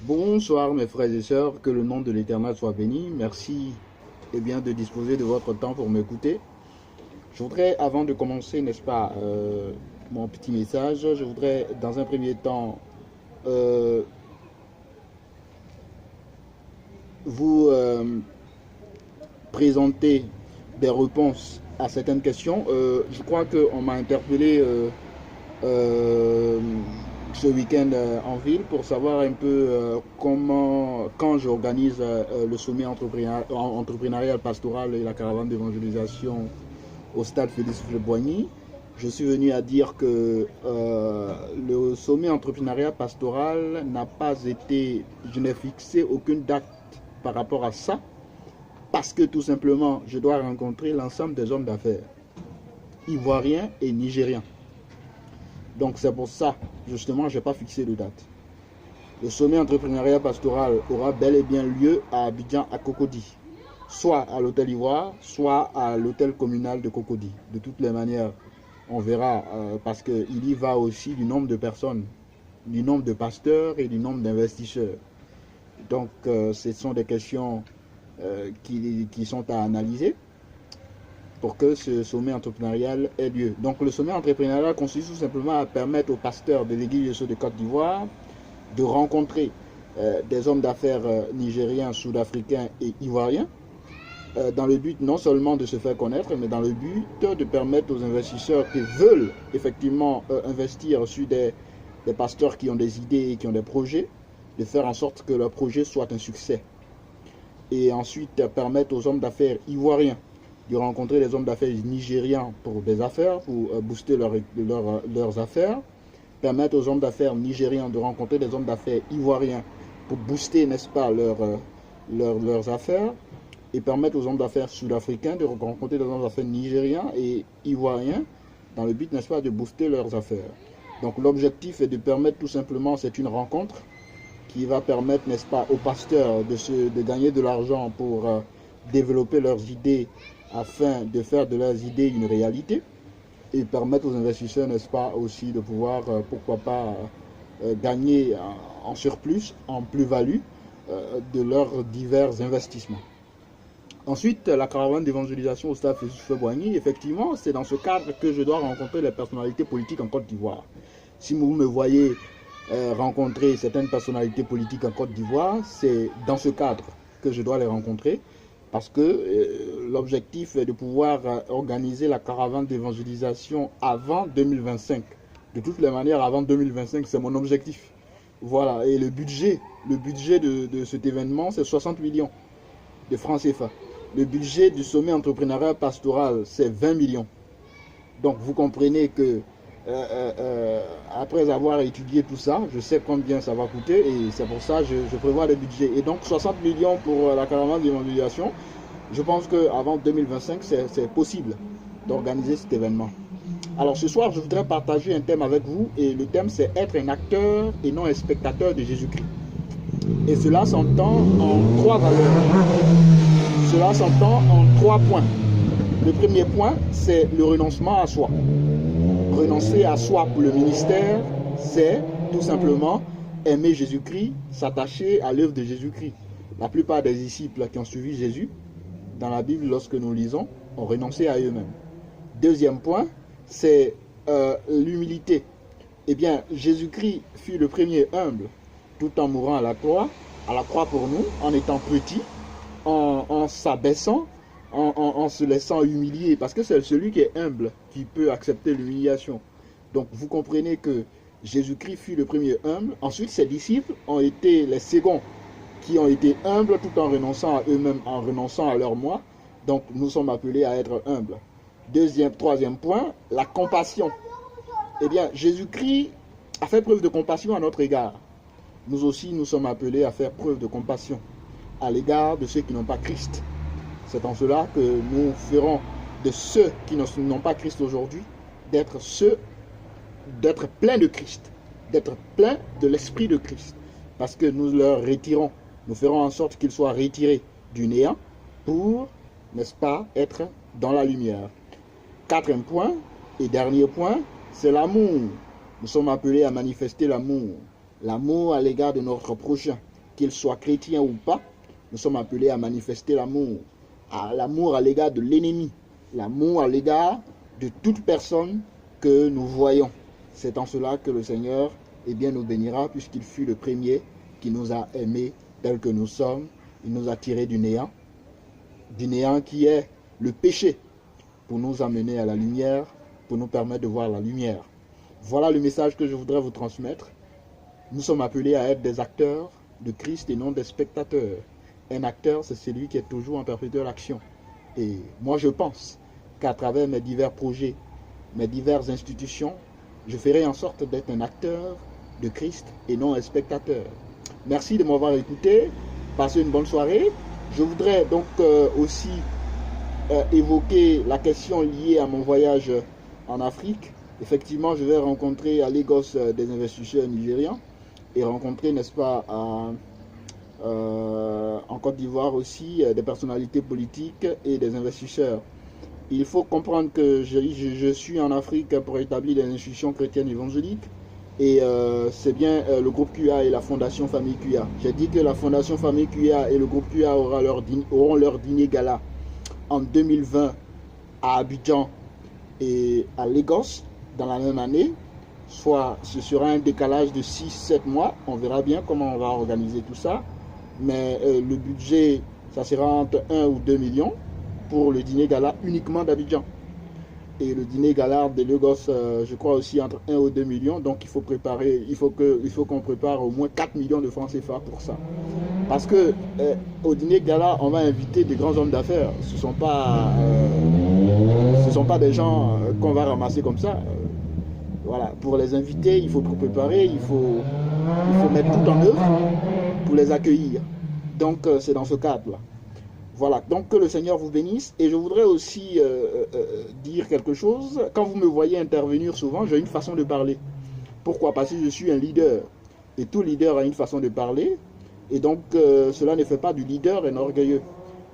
Bonsoir mes frères et sœurs, que le nom de l'Éternel soit béni. Merci de disposer de votre temps pour m'écouter. Je voudrais, avant de commencer, n'est-ce pas, mon petit message, je voudrais dans un premier temps euh, vous présenter des réponses à certaines questions. Je crois qu'on m'a interpellé euh, ce week-end en ville pour savoir un peu quand j'organise le sommet entrepreneurial pastoral et la caravane d'évangélisation au stade Félix Houphouët-Boigny. Je suis venu à dire que le sommet entrepreneurial pastoral n'a pas été, je n'ai fixé aucune date par rapport à ça, parce que tout simplement, je dois rencontrer l'ensemble des hommes d'affaires, ivoiriens et nigériens. Donc c'est pour ça, justement, je n'ai pas fixé de date. Le sommet entrepreneurial pastoral aura bel et bien lieu à Abidjan, à Cocody, soit à l'hôtel Ivoire, soit à l'hôtel communal de Cocody. De toutes les manières, on verra, parce qu'il y va aussi du nombre de personnes, du nombre de pasteurs et du nombre d'investisseurs. Donc ce sont des questions qui sont à analyser pour que ce sommet entrepreneurial ait lieu. Donc le sommet entrepreneurial consiste tout simplement à permettre aux pasteurs de l'Église de Côte d'Ivoire de rencontrer des hommes d'affaires nigériens, sud-africains et ivoiriens, dans le but non seulement de se faire connaître, mais dans le but de permettre aux investisseurs qui veulent effectivement investir sur des pasteurs qui ont des idées et qui ont des projets, de faire en sorte que leur projet soit un succès. Et ensuite permettre aux hommes d'affaires ivoiriens de rencontrer les hommes d'affaires nigériens pour des affaires, pour booster leurs affaires, permettre aux hommes d'affaires nigériens de rencontrer des hommes d'affaires ivoiriens pour booster, n'est-ce pas, leurs affaires, et permettre aux hommes d'affaires sud-africains de rencontrer des hommes d'affaires nigériens et ivoiriens dans le but, n'est-ce pas, de booster leurs affaires. Donc l'objectif est de permettre tout simplement, c'est une rencontre qui va permettre, n'est-ce pas, aux pasteurs de gagner de l'argent pour développer leurs idées afin de faire de leurs idées une réalité et permettre aux investisseurs, n'est-ce pas, aussi de pouvoir, pourquoi pas, gagner en surplus, en plus-value de leurs divers investissements. Ensuite, la caravane d'évangélisation au stade Félix Houphouët-Boigny, effectivement, c'est dans ce cadre que je dois rencontrer les personnalités politiques en Côte d'Ivoire. Si vous me voyez rencontrer certaines personnalités politiques en Côte d'Ivoire, c'est dans ce cadre que je dois les rencontrer, parce que l'objectif est de pouvoir organiser la caravane d'évangélisation avant 2025. De toutes les manières, avant 2025, c'est mon objectif. Voilà, et le budget de cet événement, c'est 60 millions de francs CFA. Le budget du sommet entrepreneurial pastoral, c'est 20 millions. Donc vous comprenez que après avoir étudié tout ça, je sais combien ça va coûter et c'est pour ça que je prévois le budget. Et donc 60 millions pour la caravane d'évangélisation, je pense qu'avant 2025, c'est possible d'organiser cet événement. Alors ce soir, je voudrais partager un thème avec vous et le thème c'est être un acteur et non un spectateur de Jésus-Christ. Et cela s'entend en trois valeurs. Cela s'entend en trois points. Le premier point, c'est le renoncement à soi. Renoncer à soi pour le ministère, c'est tout simplement aimer Jésus-Christ, s'attacher à l'œuvre de Jésus-Christ. La plupart des disciples qui ont suivi Jésus, dans la Bible, lorsque nous lisons, ont renoncé à eux-mêmes. Deuxième point, c'est l'humilité. Eh bien, Jésus-Christ fut le premier humble, tout en mourant à la croix pour nous, en étant petit, en s'abaissant, en se laissant humilier, parce que c'est celui qui est humble qui peut accepter l'humiliation. Donc vous comprenez que Jésus-Christ fut le premier humble, ensuite ses disciples ont été les seconds qui ont été humbles tout en renonçant à eux-mêmes, en renonçant à leur moi. Donc nous sommes appelés à être humbles. Troisième point, la compassion. Eh bien, Jésus-Christ a fait preuve de compassion à notre égard. Nous aussi, nous sommes appelés à faire preuve de compassion à l'égard de ceux qui n'ont pas Christ. C'est en cela que nous ferons de ceux qui n'ont pas Christ aujourd'hui, d'être pleins de Christ, d'être pleins de l'Esprit de Christ. Parce que nous leur retirons, nous ferons en sorte qu'ils soient retirés du néant pour, n'est-ce pas, être dans la lumière. Quatrième point et dernier point, c'est l'amour. Nous sommes appelés à manifester l'amour. L'amour à l'égard de notre prochain. qu'ils soient chrétiens ou pas, nous sommes appelés à manifester l'amour. L'amour à l'égard de l'ennemi, l'amour à l'égard de toute personne que nous voyons. C'est en cela que le Seigneur nous bénira, puisqu'il fut le premier qui nous a aimés tels que nous sommes. Il nous a tirés du néant qui est le péché, pour nous amener à la lumière, pour nous permettre de voir la lumière. Voilà le message que je voudrais vous transmettre. Nous sommes appelés à être des acteurs de Christ et non des spectateurs. Un acteur, c'est celui qui est toujours en perpétuelle action. Et moi, je pense qu'à travers mes divers projets, mes diverses institutions, je ferai en sorte d'être un acteur de Christ et non un spectateur. Merci de m'avoir écouté. Passez une bonne soirée. Je voudrais donc aussi évoquer la question liée à mon voyage en Afrique. Effectivement, je vais rencontrer à Lagos des investisseurs nigérians et rencontrer, n'est-ce pas, en Côte d'Ivoire aussi, des personnalités politiques et des investisseurs. Il faut comprendre que je suis en Afrique pour établir des institutions chrétiennes évangéliques et c'est bien le groupe QA et la Fondation Famille QA. J'ai dit que la Fondation Famille QA et le groupe QA auront leur dîner gala en 2020 à Abidjan et à Lagos dans la même année. Soit ce sera un décalage de 6-7 mois, on verra bien comment on va organiser tout ça. Mais le budget, ça sera entre 1 ou 2 millions pour le dîner gala uniquement d'Abidjan. Et le dîner gala de Lagos, je crois aussi entre 1 ou 2 millions. Donc il faut qu'on prépare au moins 4 millions de francs CFA pour ça. Parce que au dîner gala, on va inviter des grands hommes d'affaires. Ce ne sont pas des gens qu'on va ramasser comme ça. Voilà, pour les inviter, il faut tout préparer, il faut mettre tout en œuvre pour les accueillir. Donc c'est dans ce cadre-là. Voilà, donc que le Seigneur vous bénisse. Et je voudrais aussi dire quelque chose. Quand vous me voyez intervenir souvent, j'ai une façon de parler. Pourquoi? Parce que je suis un leader. Et tout leader a une façon de parler. Et donc cela ne fait pas du leader un orgueilleux.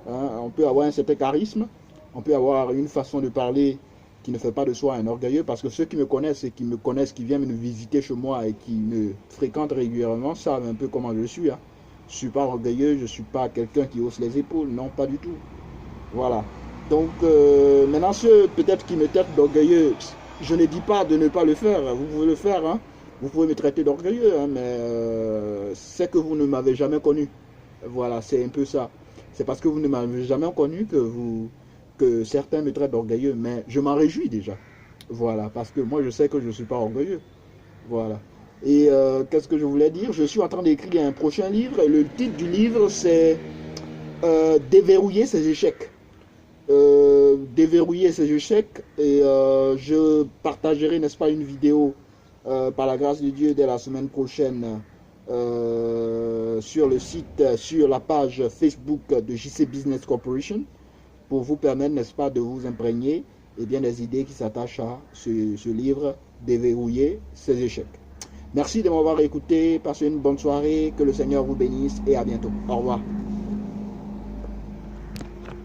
Hein, on peut avoir un certain charisme, on peut avoir une façon de parler qui ne fait pas de soi un orgueilleux, parce que ceux qui me connaissent et qui viennent me visiter chez moi et qui me fréquentent régulièrement savent un peu comment je suis. Hein. Je ne suis pas orgueilleux, je ne suis pas quelqu'un qui hausse les épaules, non, pas du tout. Voilà. Donc, maintenant, ceux peut-être qui me traitent d'orgueilleux, je ne dis pas de ne pas le faire, vous pouvez le faire, hein. Vous pouvez me traiter d'orgueilleux, hein, mais c'est que vous ne m'avez jamais connu. Voilà, c'est un peu ça. C'est parce que vous ne m'avez jamais connu que certains me traitent d'orgueilleux, mais je m'en réjouis déjà. Voilà, parce que moi je sais que je ne suis pas orgueilleux. Voilà. Et qu'est-ce que je voulais dire? Je suis en train d'écrire un prochain livre. Le titre du livre, c'est Déverrouiller ses échecs. Déverrouiller ses échecs. Et je partagerai, n'est-ce pas, une vidéo par la grâce de Dieu dès la semaine prochaine sur le site, sur la page Facebook de JC Business Corporation, pour vous permettre, n'est-ce pas, de vous imprégner des idées qui s'attachent à ce livre, Déverrouiller ses échecs. Merci de m'avoir écouté, passez une bonne soirée, que le Seigneur vous bénisse et à bientôt. Au revoir.